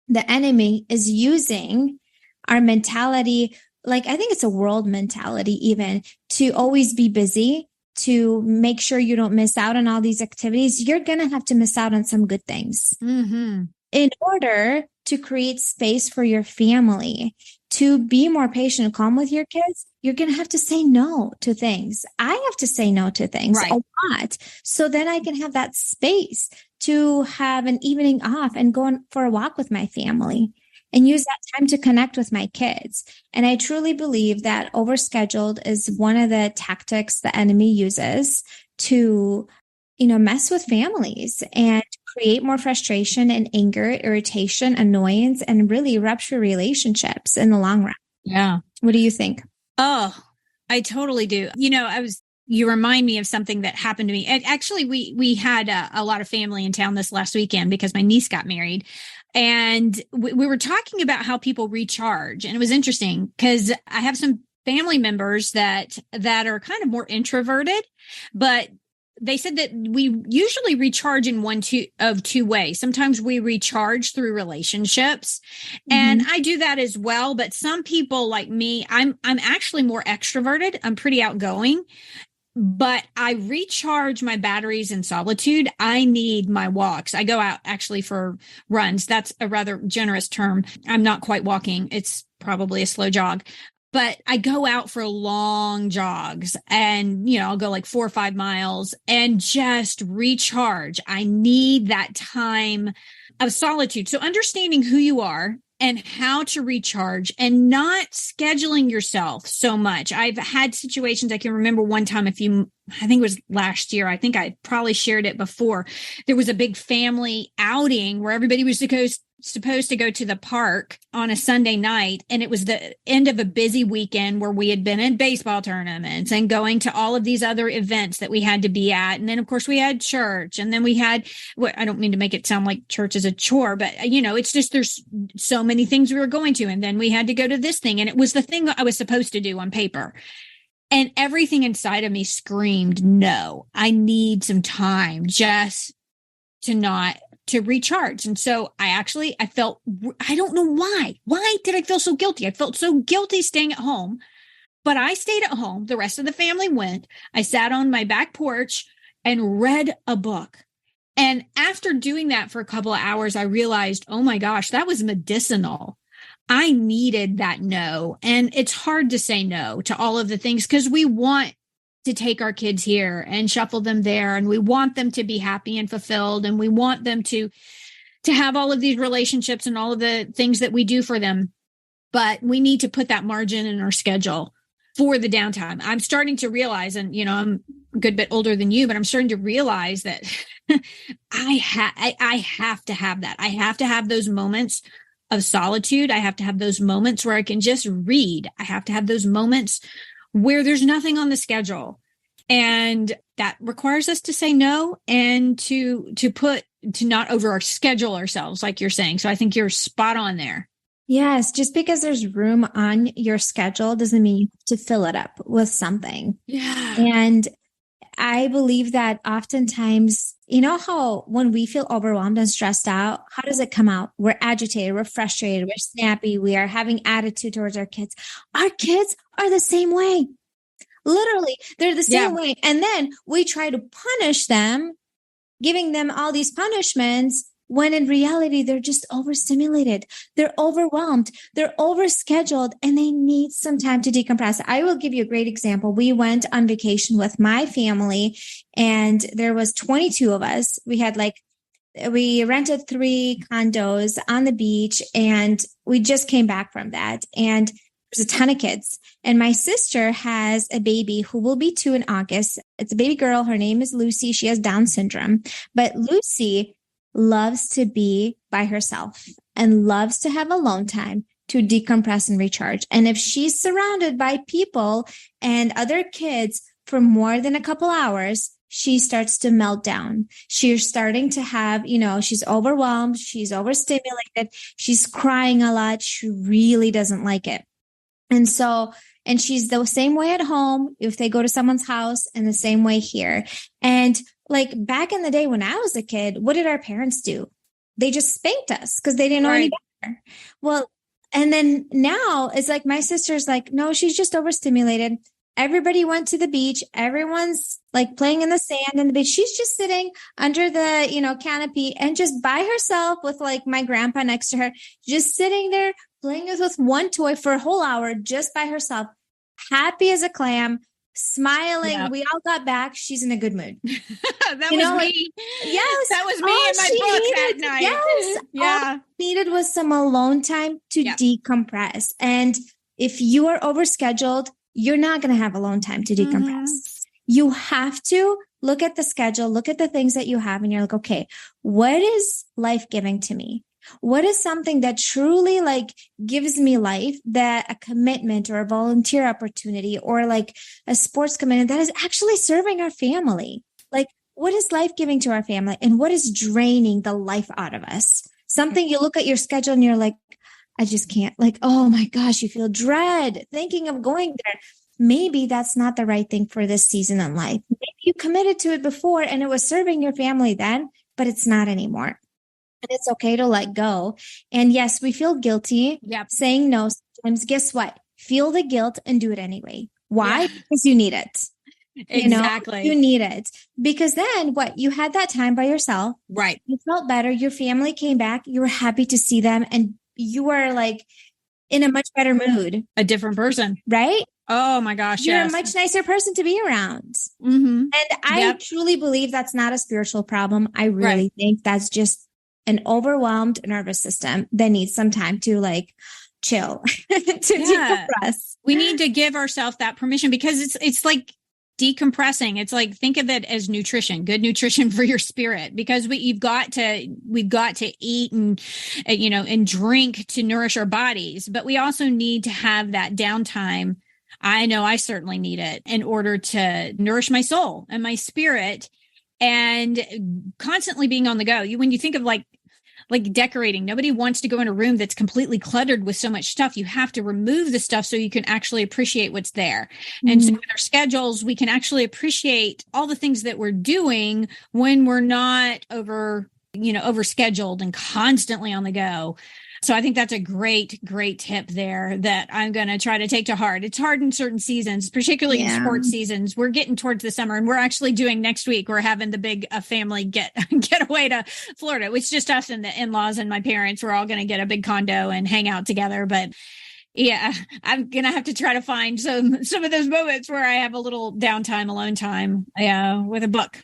the enemy is using our mentality, like I think it's a world mentality even, to always be busy, to make sure you don't miss out on all these activities. You're going to have to miss out on some good things in order to create space for your family, to be more patient and calm with your kids. You're going to have to say no to things. I have to say no to things a lot. So then I can have that space to have an evening off and go on for a walk with my family and use that time to connect with my kids. And I truly believe that overscheduled is one of the tactics the enemy uses to, mess with families and create more frustration and anger, irritation, annoyance, and really rupture relationships in the long run. Yeah. What do you think? Oh, I totally do. You remind me of something that happened to me. And actually, we had a lot of family in town this last weekend because my niece got married. And we were talking about how people recharge. And it was interesting because I have some family members that are kind of more introverted, but they said that we usually recharge in two ways. Sometimes we recharge through relationships, and I do that as well. But some people like me, I'm actually more extroverted. I'm pretty outgoing, but I recharge my batteries in solitude. I need my walks. I go out actually for runs. That's a rather generous term. I'm not quite walking. It's probably a slow jog. But I go out for long jogs and, I'll go like 4 or 5 miles and just recharge. I need that time of solitude. So understanding who you are and how to recharge and not scheduling yourself so much. I've had situations. I can remember one time I think it was last year. I think I probably shared it before. There was a big family outing where everybody was supposed to go to the park on a Sunday night. And it was the end of a busy weekend where we had been in baseball tournaments and going to all of these other events that we had to be at. And then of course we had church, and then we had, I don't mean to make it sound like church is a chore, but it's just, there's so many things we were going to. And then we had to go to this thing. And it was the thing I was supposed to do on paper. And everything inside of me screamed, no, I need some time just to recharge. And so I felt, I don't know why. Why did I feel so guilty? I felt so guilty staying at home, but I stayed at home. The rest of the family went. I sat on my back porch and read a book. And after doing that for a couple of hours, I realized, oh my gosh, that was medicinal. I needed that no. And it's hard to say no to all of the things because we want to take our kids here and shuffle them there. And we want them to be happy and fulfilled. And we want them to have all of these relationships and all of the things that we do for them. But we need to put that margin in our schedule for the downtime. I'm starting to realize, and I'm a good bit older than you, but I'm starting to realize that I have to have that. I have to have those moments of solitude. I have to have those moments where I can just read. I have to have those moments where there's nothing on the schedule. And that requires us to say no and to not over schedule ourselves, like you're saying. So I think you're spot on there. Yes. Just because there's room on your schedule doesn't mean you have to fill it up with something. Yeah. And I believe that oftentimes, how when we feel overwhelmed and stressed out, how does it come out? We're agitated, we're frustrated, we're snappy, we are having attitude towards our kids. Our kids are the same way. Literally, they're the same way. And then we try to punish them, giving them all these punishments, when in reality, they're just overstimulated. They're overwhelmed. They're overscheduled, and they need some time to decompress. I will give you a great example. We went on vacation with my family, and there was 22 of us. We rented 3 condos on the beach, and we just came back from that. And there's a ton of kids. And my sister has a baby who will be 2 in August. It's a baby girl. Her name is Lucy. She has Down syndrome. But Lucy loves to be by herself. and loves to have alone time to decompress and recharge. And if she's surrounded by people and other kids for more than a couple hours, she starts to melt down. She's starting to have, she's overwhelmed. She's overstimulated. She's crying a lot. She really doesn't like it. And she's the same way at home if they go to someone's house, and the same way here. And like back in the day when I was a kid, what did our parents do? They just spanked us because they didn't know any better. Well, and then now it's like my sister's like, no, she's just overstimulated. Everybody went to the beach. Everyone's like playing in the sand and the beach. She's just sitting under the, canopy and just by herself with like my grandpa next to her, just sitting there playing with one toy for a whole hour, just by herself, happy as a clam, smiling. Yep. We all got back. She's in a good mood. That was me. Yes. That was me in my book that night. Yes. Yeah. All needed was some alone time to decompress. And if you are overscheduled, you're not going to have alone time to decompress. Mm-hmm. You have to look at the schedule, look at the things that you have, and you're like, okay, what is life giving to me? What is something that truly like gives me life, that a commitment or a volunteer opportunity or like a sports commitment that is actually serving our family? Like, what is life giving to our family and what is draining the life out of us? Something you look at your schedule and you're like, I just can't, like, oh my gosh, you feel dread thinking of going there. Maybe that's not the right thing for this season in life. Maybe you committed to it before and it was serving your family then, but it's not anymore. And it's okay to let go. And yes, we feel guilty saying no sometimes. Guess what? Feel the guilt and do it anyway. Why? Because you need it. Exactly. You need it. Because then what? You had that time by yourself. Right. You felt better. Your family came back. You were happy to see them. And you were like in a much better mood. A different person. Right? Oh my gosh. You're a much nicer person to be around. Mm-hmm. And I truly believe that's not a spiritual problem. I really think that's just an overwhelmed nervous system that needs some time to like chill, to decompress. We need to give ourselves that permission because it's like decompressing. It's like, think of it as nutrition, good nutrition for your spirit, because we've got to eat and drink to nourish our bodies, but we also need to have that downtime. I know I certainly need it in order to nourish my soul and my spirit, and constantly being on the go. When you think of like decorating, nobody wants to go in a room that's completely cluttered with so much stuff. You have to remove the stuff so you can actually appreciate what's there. Mm-hmm. And so with our schedules, we can actually appreciate all the things that we're doing when we're not overscheduled and constantly on the go. So I think that's a great tip there that I'm going to try to take to heart. It's hard in certain seasons, particularly in sports seasons. We're getting towards the summer, and we're actually doing next week. We're having the big family get away to Florida. It's just us and the in-laws and my parents. We're all going to get a big condo and hang out together. But yeah, I'm going to have to try to find some of those moments where I have a little downtime, alone time, with a book.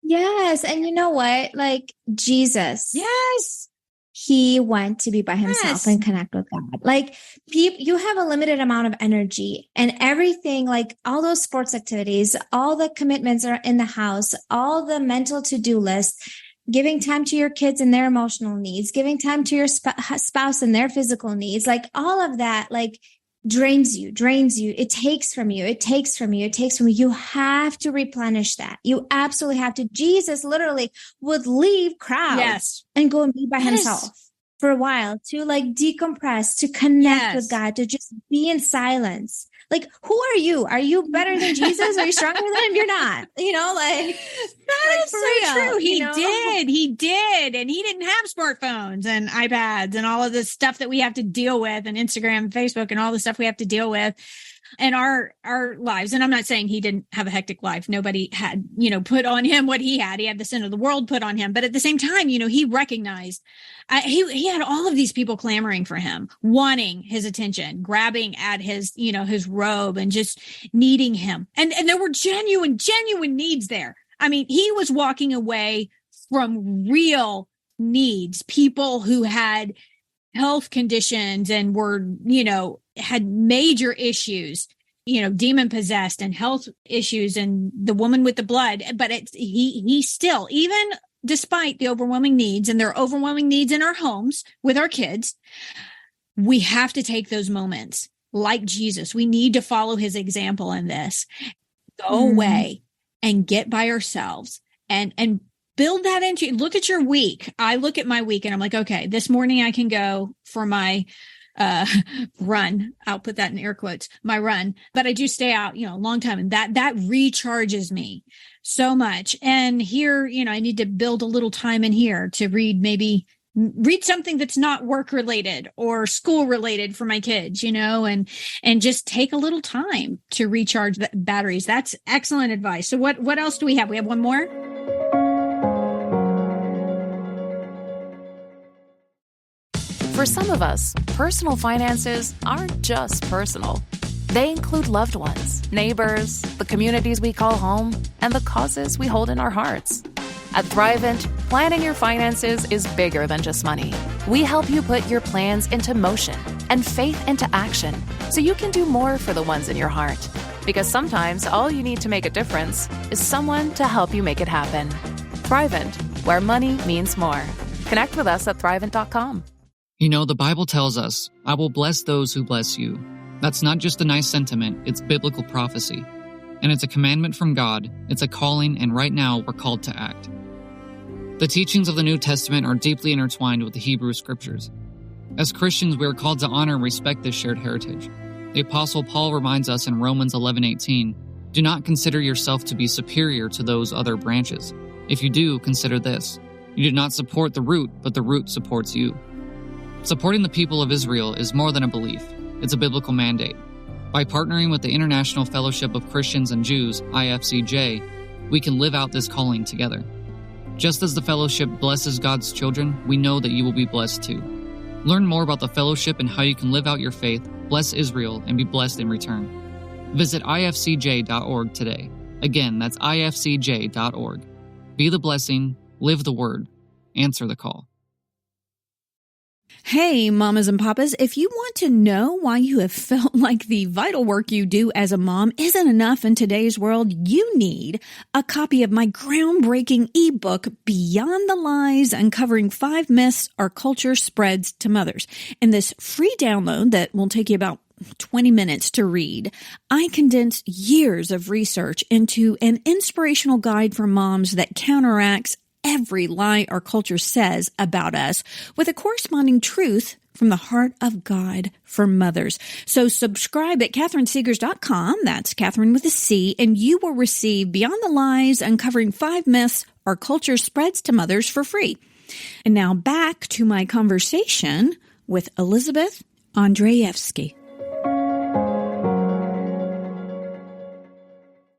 Yes. And you know what? Like Jesus. Yes. He went to be by himself and connect with God. Like you have a limited amount of energy, and everything, like all those sports activities, all the commitments are in the house, all the mental to-do lists, giving time to your kids and their emotional needs, giving time to your spouse and their physical needs, like all of that, like drains you. It takes from you. You have to replenish that. You absolutely have to. Jesus literally would leave crowds and go and be by himself for a while to like decompress, to connect with God, to just be in silence. Like, who are you? Are you better than Jesus? Are you stronger than him? You're not, like that is so true. He did. And he didn't have smartphones and iPads and all of this stuff that we have to deal with, and Instagram and Facebook and all the stuff we have to deal with in our lives. And I'm not saying he didn't have a hectic life. Nobody had, put on him what he had. He had the sin of the world put on him. But at the same time, he recognized he had all of these people clamoring for him, wanting his attention, grabbing at his, his robe and just needing him. And there were genuine needs there. I mean, he was walking away from real needs, people who had health conditions and were, had major issues, demon possessed and health issues, and the woman with the blood. But he still, even despite the overwhelming needs, and there are overwhelming needs in our homes with our kids, we have to take those moments like Jesus. We need to follow his example in this. Go away and get by ourselves and build that into, look at your week. I look at my week and I'm like, okay, this morning I can go for my run. I'll put that in air quotes, my run, but I do stay out, a long time. And that recharges me so much. And here, I need to build a little time in here to read something that's not work related or school related for my kids, and just take a little time to recharge the batteries. That's excellent advice. So what else do we have? We have one more. For some of us, personal finances aren't just personal. They include loved ones, neighbors, the communities we call home, and the causes we hold in our hearts. At Thrivent, planning your finances is bigger than just money. We help you put your plans into motion and faith into action so you can do more for the ones in your heart. Because sometimes all you need to make a difference is someone to help you make it happen. Thrivent, where money means more. Connect with us at Thrivent.com. The Bible tells us, I will bless those who bless you. That's not just a nice sentiment, it's biblical prophecy. And it's a commandment from God, it's a calling, and right now we're called to act. The teachings of the New Testament are deeply intertwined with the Hebrew Scriptures. As Christians, we are called to honor and respect this shared heritage. The Apostle Paul reminds us in Romans 11:18, do not consider yourself to be superior to those other branches. If you do, consider this. You do not support the root, but the root supports you. Supporting the people of Israel is more than a belief. It's a biblical mandate. By partnering with the International Fellowship of Christians and Jews, IFCJ, we can live out this calling together. Just as the fellowship blesses God's children, we know that you will be blessed too. Learn more about the fellowship and how you can live out your faith, bless Israel, and be blessed in return. Visit ifcj.org today. Again, that's ifcj.org. Be the blessing, live the word, answer the call. Hey, mamas and papas, if you want to know why you have felt like the vital work you do as a mom isn't enough in today's world, you need a copy of my groundbreaking ebook, Beyond the Lies, Uncovering 5 Myths Our Culture Spreads to Mothers. In this free download that will take you about 20 minutes to read, I condense years of research into an inspirational guide for moms that counteracts every lie our culture says about us with a corresponding truth from the heart of God for mothers. So subscribe at CatherineSeegers.com. That's Catherine with a C, and you will receive Beyond the Lies, Uncovering 5 Myths Our Culture Spreads to Mothers for free. And now back to my conversation with Elizabeth Andreyevskiy.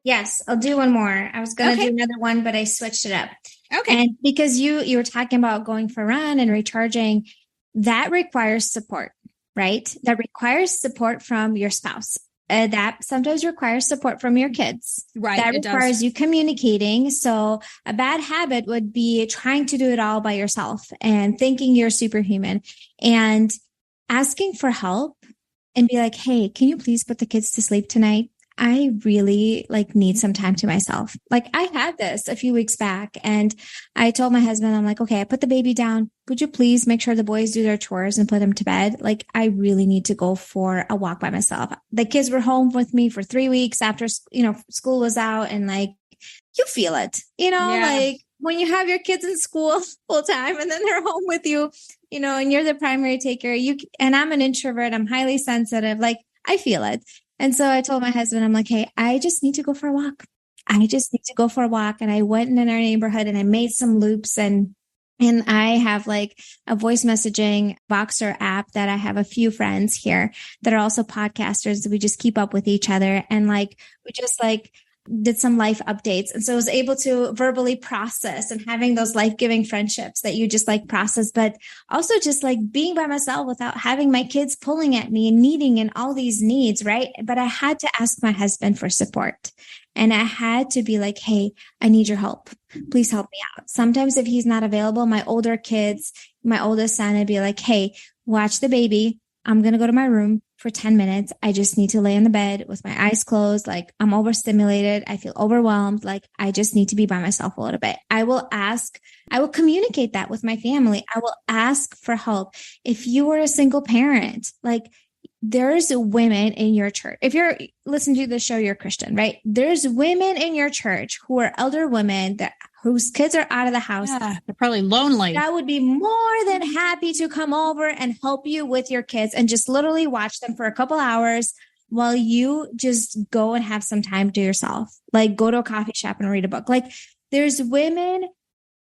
Yes, I'll do one more. I was going to do another one, but I switched it up. Okay. And because you were talking about going for a run and recharging, that requires support, right? That requires support from your spouse. That sometimes requires support from your kids. Right. That requires you communicating. So a bad habit would be trying to do it all by yourself and thinking you're superhuman and asking for help and be like, hey, can you please put the kids to sleep tonight? I really need some time to myself. I had this a few weeks back and I told my husband, I'm like, okay, I put the baby down. Would you please make sure the boys do their chores and put them to bed? I really need to go for a walk by myself. The kids were home with me for 3 weeks after, school was out and you feel it, when you have your kids in school full time and then they're home with you, and you're the primary taker, and I'm an introvert. I'm highly sensitive. I feel it. And so I told my husband, I'm like, hey, I just need to go for a walk. And I went in our neighborhood and I made some loops and I have a voice messaging Voxer app that I have a few friends here that are also podcasters. We just keep up with each other. And we just did some life updates. And so I was able to verbally process and having those life-giving friendships that you just process, but also just being by myself without having my kids pulling at me and needing and all these needs, right? But I had to ask my husband for support. And I had to be like, hey, I need your help. Please help me out. Sometimes if he's not available, my older kids, my oldest son, I'd be like, hey, watch the baby. I'm going to go to my room for 10 minutes. I just need to lay in the bed with my eyes closed. Like I'm overstimulated. I feel overwhelmed. Like I just need to be by myself a little bit. I will communicate that with my family. I will ask for help. If you are a single parent, like there's women in your church. If you're listening to the show, you're Christian, right? There's women in your church who are elder women whose kids are out of the house. Yeah, they're probably lonely. That would be more than happy to come over and help you with your kids and just literally watch them for a couple hours while you just go and have some time to yourself. Like go to a coffee shop and read a book. Like there's women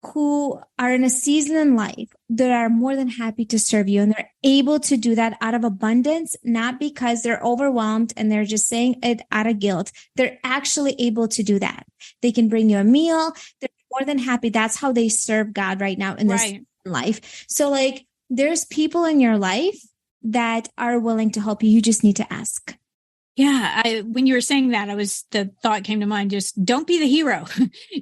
who are in a season in life that are more than happy to serve you. And they're able to do that out of abundance, not because they're overwhelmed and they're just saying it out of guilt. They're actually able to do that. They can bring you a meal. They're more than happy. That's how they serve God right now in this life. So like there's people in your life that are willing to help you. You just need to ask. Yeah. When you were saying that, the thought came to mind, just don't be the hero.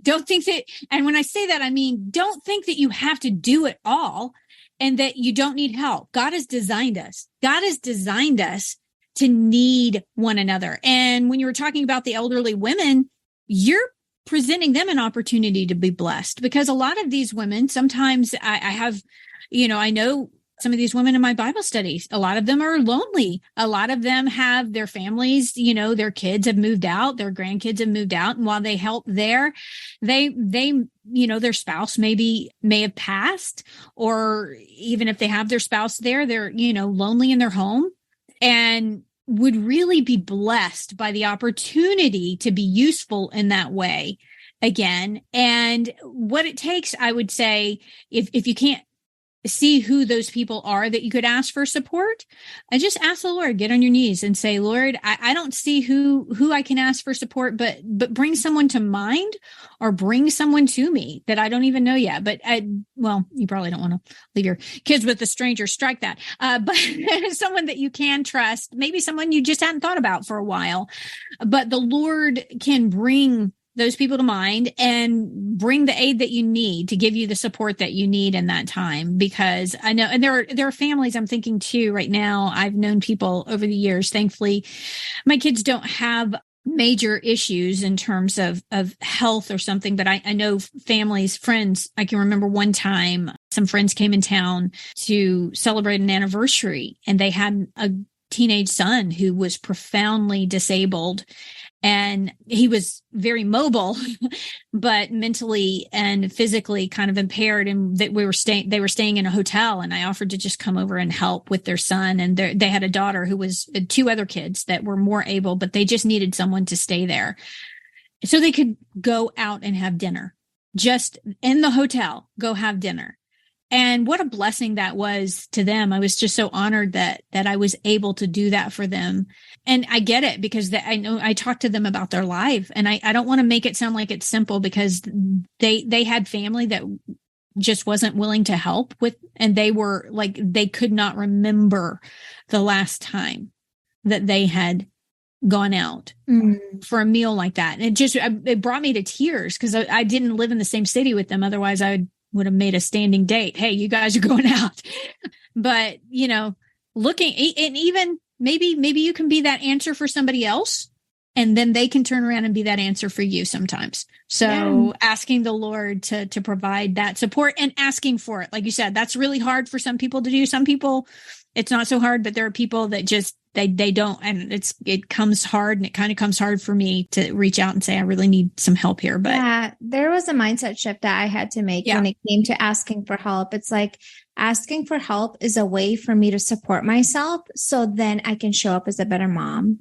Don't think that, and when I say that, I mean, don't think that you have to do it all and that you don't need help. God has designed us. God has designed us to need one another. And when you were talking about the elderly women, you're presenting them an opportunity to be blessed, because a lot of these women, sometimes I have, I know some of these women in my Bible studies, a lot of them are lonely. A lot of them have their families, their kids have moved out, their grandkids have moved out. And while they help there, they, their spouse may have passed, or even if they have their spouse there, they're, lonely in their home and would really be blessed by the opportunity to be useful in that way again. And what it takes, I would say, if you can't see who those people are that you could ask for support, and just ask the Lord, get on your knees and say, Lord, I don't see who I can ask for support, but bring someone to mind, or bring someone to me that I don't even know yet. But you probably don't want to leave your kids with a stranger, strike that. But someone that you can trust, maybe someone you just hadn't thought about for a while, but the Lord can bring those people to mind and bring the aid that you need to give you the support that you need in that time. Because I know, and there are families I'm thinking too right now. I've known people over the years. Thankfully, my kids don't have major issues in terms of health or something, but I know families, friends. I can remember one time some friends came in town to celebrate an anniversary, and they had a teenage son who was profoundly disabled. And he was very mobile, but mentally and physically kind of impaired. And that they were staying in a hotel, and I offered to just come over and help with their son. And they had a daughter who was two other kids that were more able, but they just needed someone to stay there so they could go out and have dinner, just in the hotel, go have dinner. And what a blessing that was to them. I was just so honored that I was able to do that for them. And I get it, because I know I talked to them about their life, and I don't want to make it sound like it's simple, because they had family that just wasn't willing to help with, and they were like, they could not remember the last time that they had gone out for a meal like that. And it brought me to tears, because I didn't live in the same city with them. Otherwise I would have made a standing date. Hey, you guys are going out. But, looking, and even maybe you can be that answer for somebody else, and then they can turn around and be that answer for you sometimes. So asking the Lord to provide that support, and asking for it. Like you said, that's really hard for some people to do. Some people, it's not so hard, but there are people that just, they don't. And it comes hard, and it kind of comes hard for me to reach out and say, I really need some help here. But yeah, there was a mindset shift that I had to make when it came to asking for help. It's like, asking for help is a way for me to support myself, so then I can show up as a better mom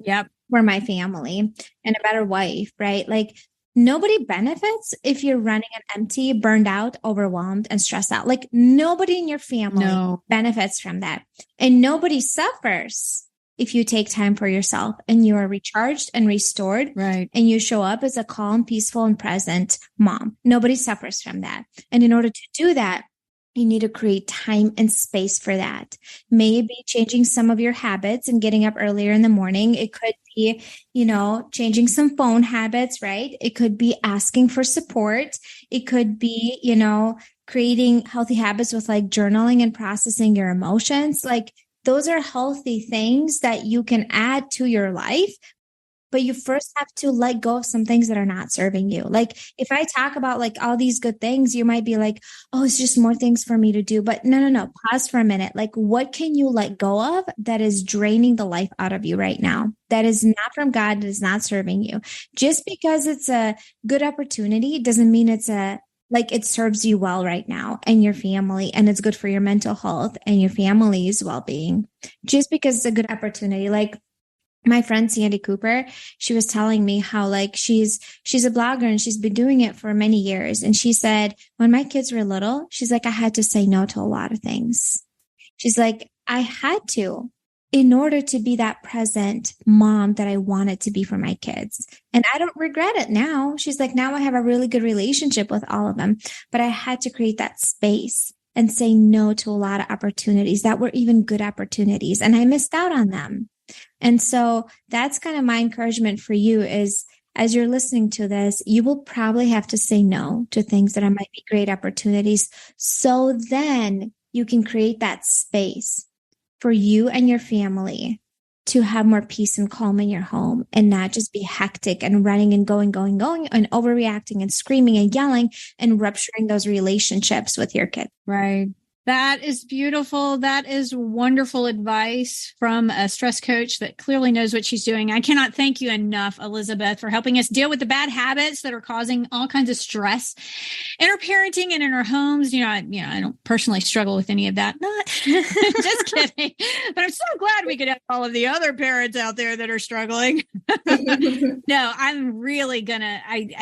for my family and a better wife, right? Like, nobody benefits if you're running an empty, burned out, overwhelmed, and stressed out. Like, nobody in your family benefits from that. And nobody suffers if you take time for yourself and you are recharged and restored, right? And you show up as a calm, peaceful, and present mom. Nobody suffers from that. And in order to do that, you need to create time and space for that. Maybe changing some of your habits and getting up earlier in the morning. It could be, changing some phone habits, right? It could be asking for support. It could be, creating healthy habits with like journaling and processing your emotions. Like, those are healthy things that you can add to your life. But you first have to let go of some things that are not serving you. Like if I talk about like all these good things, you might be like, oh, it's just more things for me to do. But no. Pause for a minute. Like what can you let go of that is draining the life out of you right now? That is not from God. That is not serving you. Just because it's a good opportunity doesn't mean it's like it serves you well right now and your family, and it's good for your mental health and your family's well-being. Just because it's a good opportunity. Like my friend Sandy Cooper, she was telling me how like she's a blogger and she's been doing it for many years. And she said, when my kids were little, she's like, I had to say no to a lot of things. She's like, I had to in order to be that present mom that I wanted to be for my kids. And I don't regret it now. She's like, now I have a really good relationship with all of them, but I had to create that space and say no to a lot of opportunities that were even good opportunities. And I missed out on them. And so that's kind of my encouragement for you is as you're listening to this, you will probably have to say no to things that might be great opportunities. So then you can create that space for you and your family to have more peace and calm in your home and not just be hectic and running and going and overreacting and screaming and yelling and rupturing those relationships with your kids. Right. That is beautiful. That is wonderful advice from a stress coach that clearly knows what she's doing. I cannot thank you enough, Elizabeth, for helping us deal with the bad habits that are causing all kinds of stress in our parenting and in our homes. I don't personally struggle with any of that. Not just kidding. But I'm so glad we could have all of the other parents out there that are struggling. No, I'm really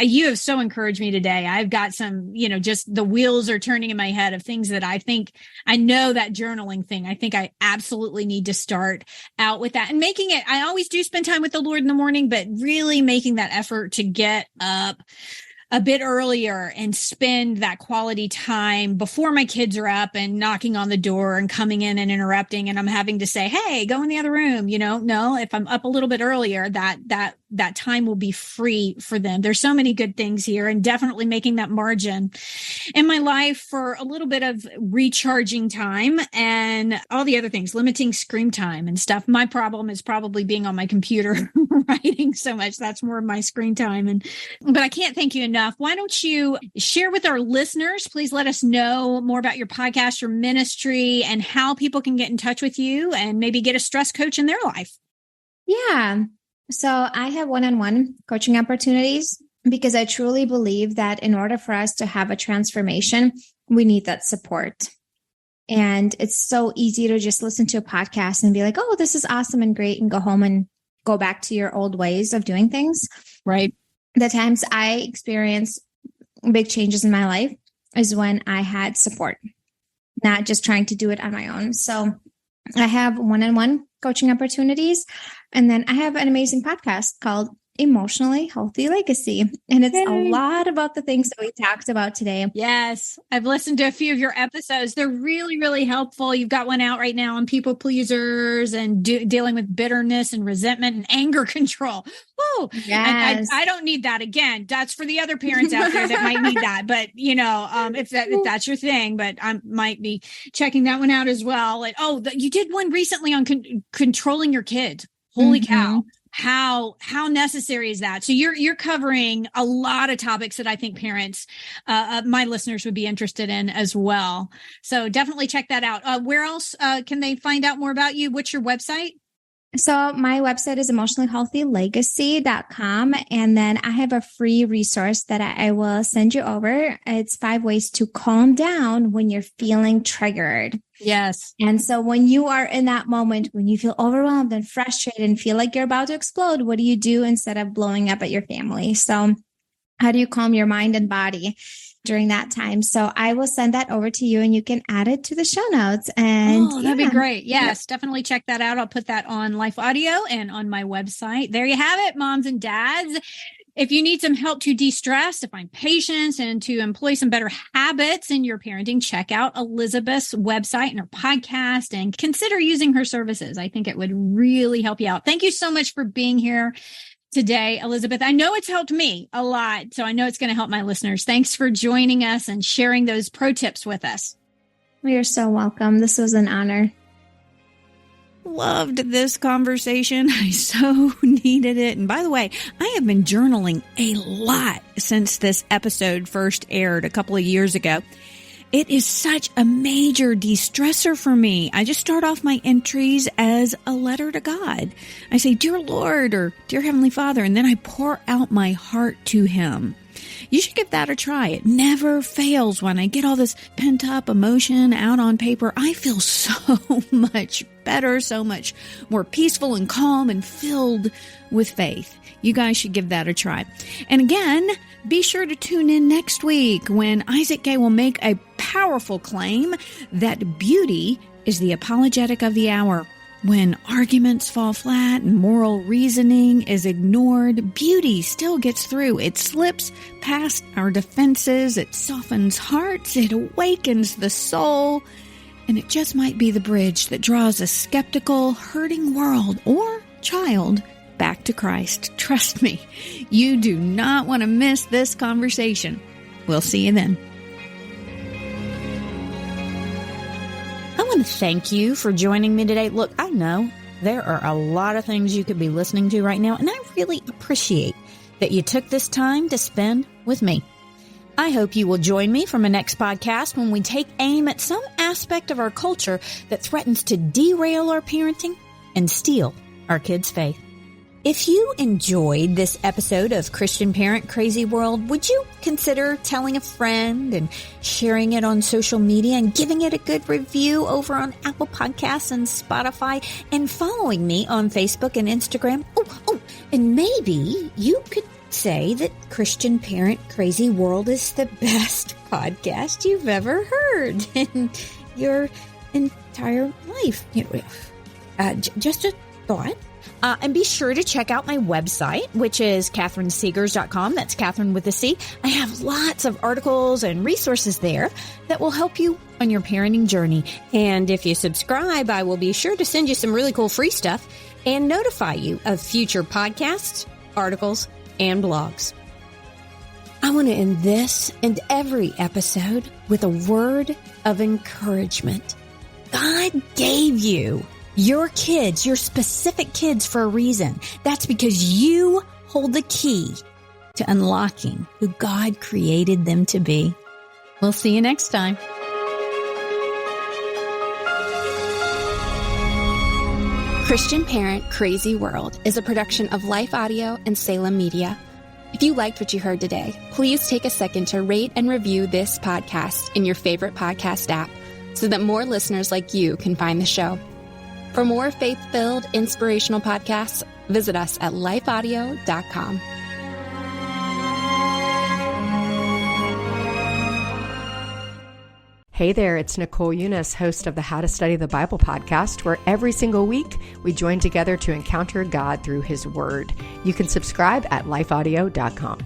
you have so encouraged me today. I've got some, just the wheels are turning in my head of things that I know that journaling thing. I think I absolutely need to start out with that and making it. I always do spend time with the Lord in the morning, but really making that effort to get up a bit earlier and spend that quality time before my kids are up and knocking on the door and coming in and interrupting. And I'm having to say, hey, go in the other room. No, if I'm up a little bit earlier, that time will be free for them. There's so many good things here, and definitely making that margin in my life for a little bit of recharging time and all the other things, limiting screen time and stuff. My problem is probably being on my computer writing so much. That's more of my screen time. But I can't thank you enough. Why don't you share with our listeners? Please let us know more about your podcast, your ministry, and how people can get in touch with you and maybe get a stress coach in their life. Yeah. So I have one-on-one coaching opportunities because I truly believe that in order for us to have a transformation, we need that support. And it's so easy to just listen to a podcast and be like, oh, this is awesome and great, and go home and go back to your old ways of doing things. Right. The times I experienced big changes in my life is when I had support, not just trying to do it on my own. So I have one-on-one coaching opportunities. And then I have an amazing podcast called Emotionally Healthy Legacy. And it's a lot about the things that we talked about today. Yes. I've listened to a few of your episodes. They're really, really helpful. You've got one out right now on people pleasers and dealing with bitterness and resentment and anger control. Whoa. Yes. I don't need that. Again, that's for the other parents out there that might need that. But, if that's your thing, but I might be checking that one out as well. Like, you did one recently on controlling your kids. Holy cow. How necessary is that? So you're covering a lot of topics that I think parents, my listeners would be interested in as well. So definitely check that out. Where else can they find out more about you? What's your website? So my website is emotionallyhealthylegacy.com. And then I have a free resource that I will send you over. It's 5 ways to calm down when you're feeling triggered. Yes. And so when you are in that moment, when you feel overwhelmed and frustrated and feel like you're about to explode, what do you do instead of blowing up at your family? So how do you calm your mind and body during that time? So I will send that over to you and you can add it to the show notes. And that'd be great. Yes, definitely check that out. I'll put that on Life Audio and on my website. There you have it, moms and dads. If you need some help to de-stress, to find patience, and to employ some better habits in your parenting, check out Elizabeth's website and her podcast and consider using her services. I think it would really help you out. Thank you so much for being here today, Elizabeth. I know it's helped me a lot, so I know it's going to help my listeners. Thanks for joining us and sharing those pro tips with us. You're so welcome. This was an honor. loved this conversation. I so needed it. And by the way, I have been journaling a lot since this episode first aired a couple of years ago. It is such a major de-stressor for me. I just start off my entries as a letter to God. I say, Dear Lord, or Dear Heavenly Father, and then I pour out my heart to Him. You should give that a try. It never fails. When I get all this pent-up emotion out on paper, I feel so much better, so much more peaceful and calm and filled with faith. You guys should give that a try. And again, be sure to tune in next week when Isaac Gay will make a powerful claim that beauty is the apologetic of the hour. When arguments fall flat and moral reasoning is ignored, beauty still gets through. It slips past our defenses. It softens hearts. It awakens the soul. And it just might be the bridge that draws a skeptical, hurting world or child back to Christ. Trust me, you do not want to miss this conversation. We'll see you then. I want to thank you for joining me today. Look, I know there are a lot of things you could be listening to right now, and I really appreciate that you took this time to spend with me. I hope you will join me for my next podcast when we take aim at some aspect of our culture that threatens to derail our parenting and steal our kids' faith. If you enjoyed this episode of Christian Parent Crazy World, would you consider telling a friend and sharing it on social media and giving it a good review over on Apple Podcasts and Spotify and following me on Facebook and Instagram? Oh, and maybe you could say that Christian Parent Crazy World is the best podcast you've ever heard in your entire life. Just a thought. And be sure to check out my website, which is CatherineSeegers.com. That's Catherine with a C. I have lots of articles and resources there that will help you on your parenting journey. And if you subscribe, I will be sure to send you some really cool free stuff and notify you of future podcasts, articles, and blogs. I want to end this and every episode with a word of encouragement. God gave you your kids, your specific kids, for a reason. That's because you hold the key to unlocking who God created them to be. We'll see you next time. Christian Parent Crazy World is a production of Life Audio and Salem Media. If you liked what you heard today, please take a second to rate and review this podcast in your favorite podcast app so that more listeners like you can find the show. For more faith-filled, inspirational podcasts, visit us at lifeaudio.com. Hey there, it's Nicole Eunice, host of the How to Study the Bible podcast, where every single week we join together to encounter God through His Word. You can subscribe at lifeaudio.com.